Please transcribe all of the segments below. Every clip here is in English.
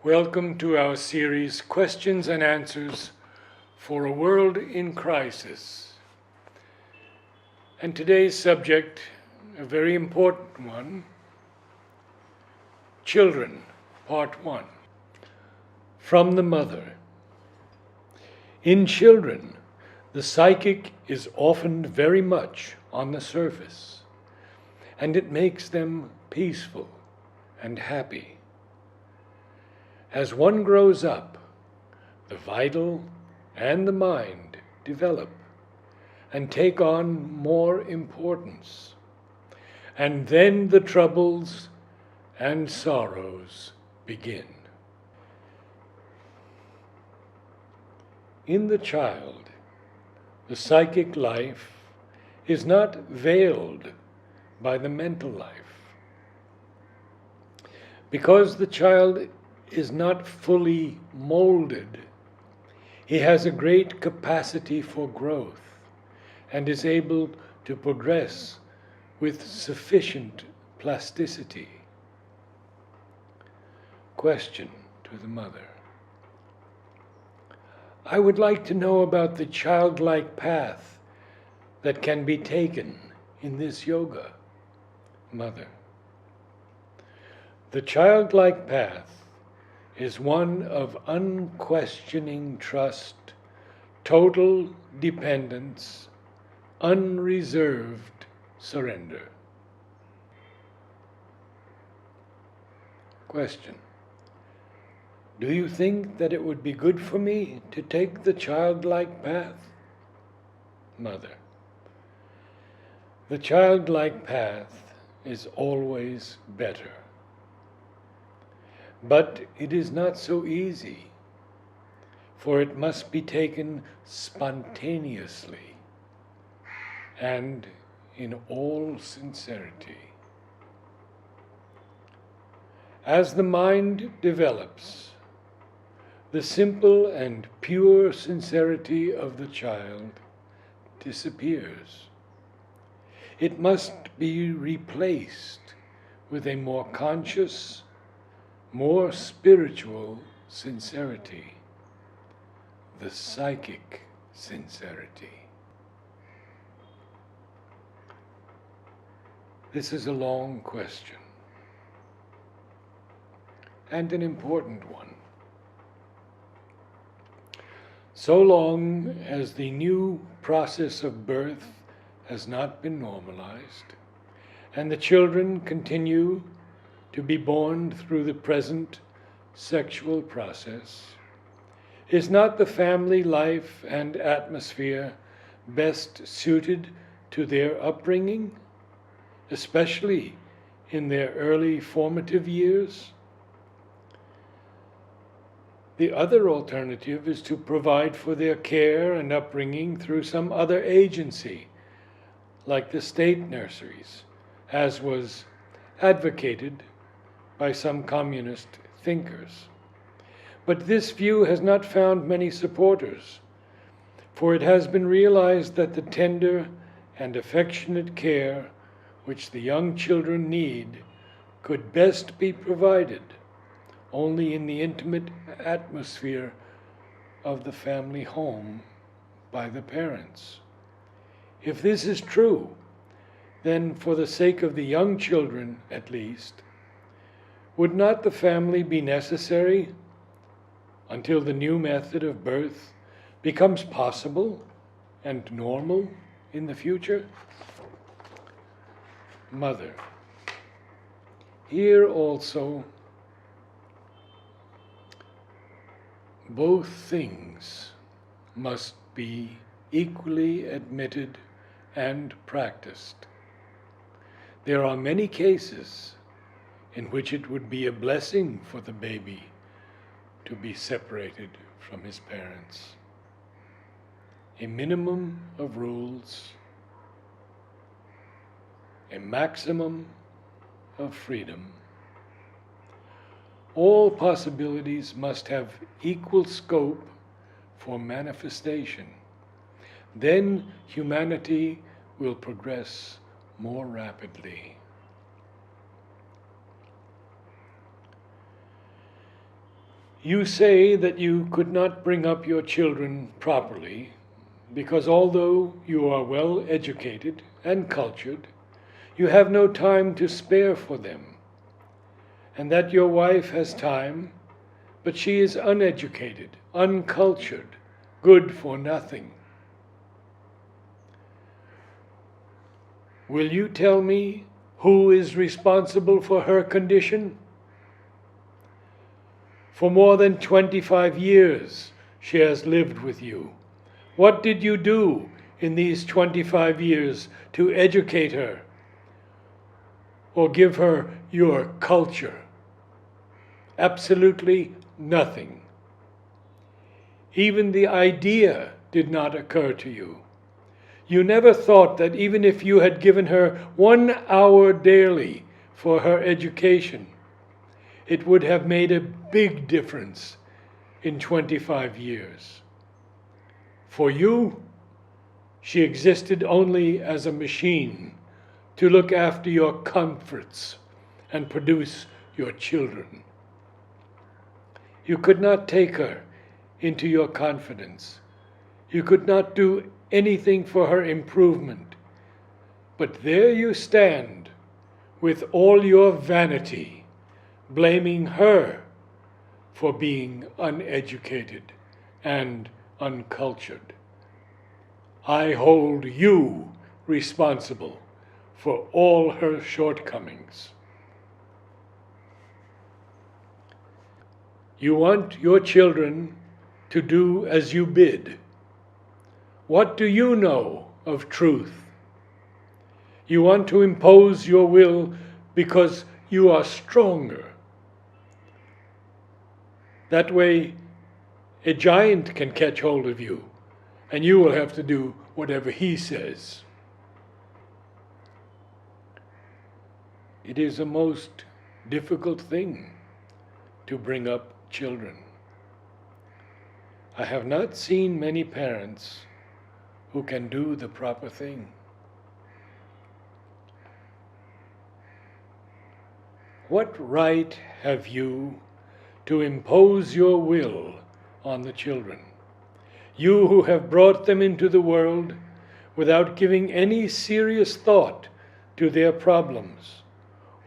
Welcome to our series, Questions and Answers for a World in Crisis. And today's subject, a very important one, Children, Part 1. From the Mother. In children, the psychic is often very much on the surface, and it makes them peaceful and happy. As one grows up, the vital and the mind develop and take on more importance. And then the troubles and sorrows begin. In the child, the psychic life is not veiled by the mental life. Because the child is not fully molded, he has a great capacity for growth and is able to progress with sufficient plasticity. Question to the mother. I would like to know about the childlike path that can be taken in this yoga. Mother. The childlike path is one of unquestioning trust, total dependence, unreserved surrender. Question. Do you think that it would be good for me to take the childlike path? Mother. The childlike path is always better. But it is not so easy, for it must be taken spontaneously and in all sincerity. As the mind develops, the simple and pure sincerity of the child disappears. It must be replaced with a more conscious, more spiritual sincerity, the psychic sincerity. This is a long question, and an important one. So long as the new process of birth has not been normalized, and the children continue to be born through the present sexual process, is not the family life and atmosphere best suited to their upbringing, especially in their early formative years? The other alternative is to provide for their care and upbringing through some other agency, like the state nurseries, as was advocated by some communist thinkers. But this view has not found many supporters, for it has been realized that the tender and affectionate care which the young children need could best be provided only in the intimate atmosphere of the family home by the parents. If this is true, then for the sake of the young children at least, would not the family be necessary until the new method of birth becomes possible and normal in the future? Mother. Here also, both things must be equally admitted and practiced. There are many cases in which it would be a blessing for the baby to be separated from his parents. A minimum of rules, a maximum of freedom. All possibilities must have equal scope for manifestation. Then humanity will progress more rapidly. You say that you could not bring up your children properly because although you are well educated and cultured, you have no time to spare for them, and that your wife has time, but she is uneducated, uncultured, good for nothing. Will you tell me who is responsible for her condition? For more than 25 years she has lived with you. What did you do in these 25 years to educate her or give her your culture? Absolutely nothing. Even the idea did not occur to you. You never thought that even if you had given her 1 hour daily for her education, it would have made a big difference in 25 years. For you, she existed only as a machine to look after your comforts and produce your children. You could not take her into your confidence. You could not do anything for her improvement. But there you stand with all your vanity, blaming her for being uneducated and uncultured. I hold you responsible for all her shortcomings. You want your children to do as you bid. What do you know of truth? You want to impose your will because you are stronger. That way, a giant can catch hold of you, and you will have to do whatever he says. It is a most difficult thing to bring up children. I have not seen many parents who can do the proper thing. What right have you to impose your will on the children? You who have brought them into the world without giving any serious thought to their problems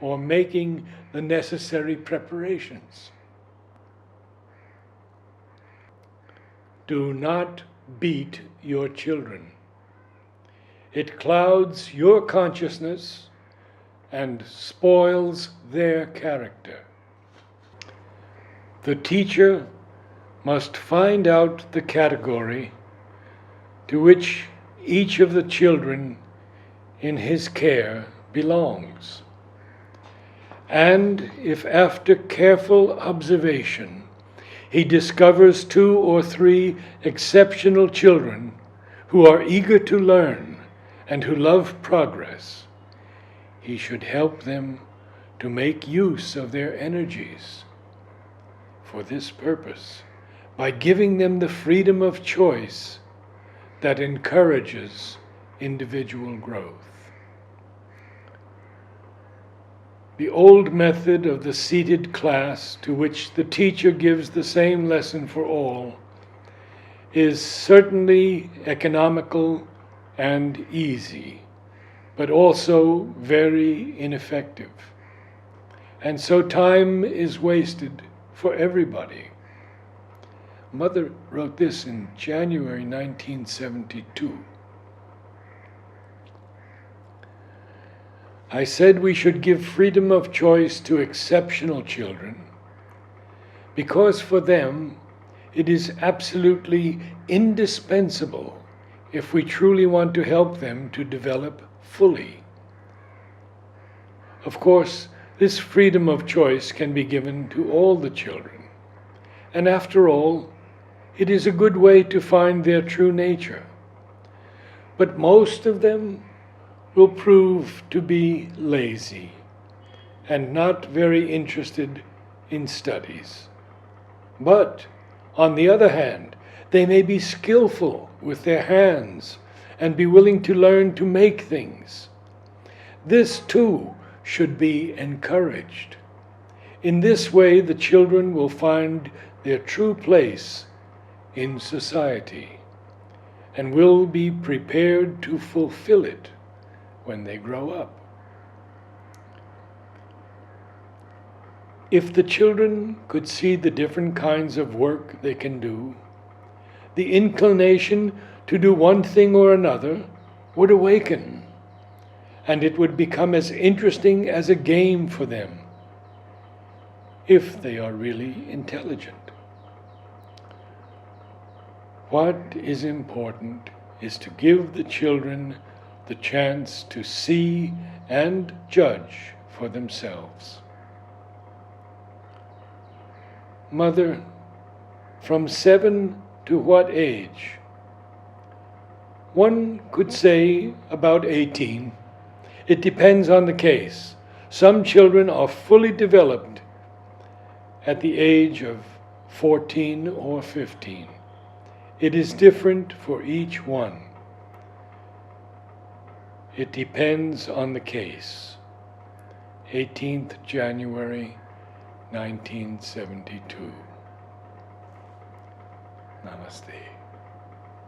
or making the necessary preparations. Do not beat your children. It clouds your consciousness and spoils their character. The teacher must find out the category to which each of the children in his care belongs. And if after careful observation he discovers 2 or 3 exceptional children who are eager to learn and who love progress, he should help them to make use of their energies for this purpose by giving them the freedom of choice that encourages individual growth. The old method of the seated class, to which the teacher gives the same lesson for all, is certainly economical and easy, but also very ineffective. And so time is wasted for everybody. Mother wrote this in January 1972. I said we should give freedom of choice to exceptional children because for them it is absolutely indispensable if we truly want to help them to develop fully. Of course, this freedom of choice can be given to all the children, and after all, it is a good way to find their true nature. But most of them will prove to be lazy and not very interested in studies. But, on the other hand, they may be skillful with their hands and be willing to learn to make things. This too should be encouraged. In this way, the children will find their true place in society and will be prepared to fulfill it when they grow up. If the children could see the different kinds of work they can do, the inclination to do one thing or another would awaken, and it would become as interesting as a game for them, if they are really intelligent. What is important is to give the children the chance to see and judge for themselves. Mother, from 7 to what age? One could say about 18. It depends on the case. Some children are fully developed at the age of 14 or 15. It is different for each one. It depends on the case. 18th January 1972. Namaste.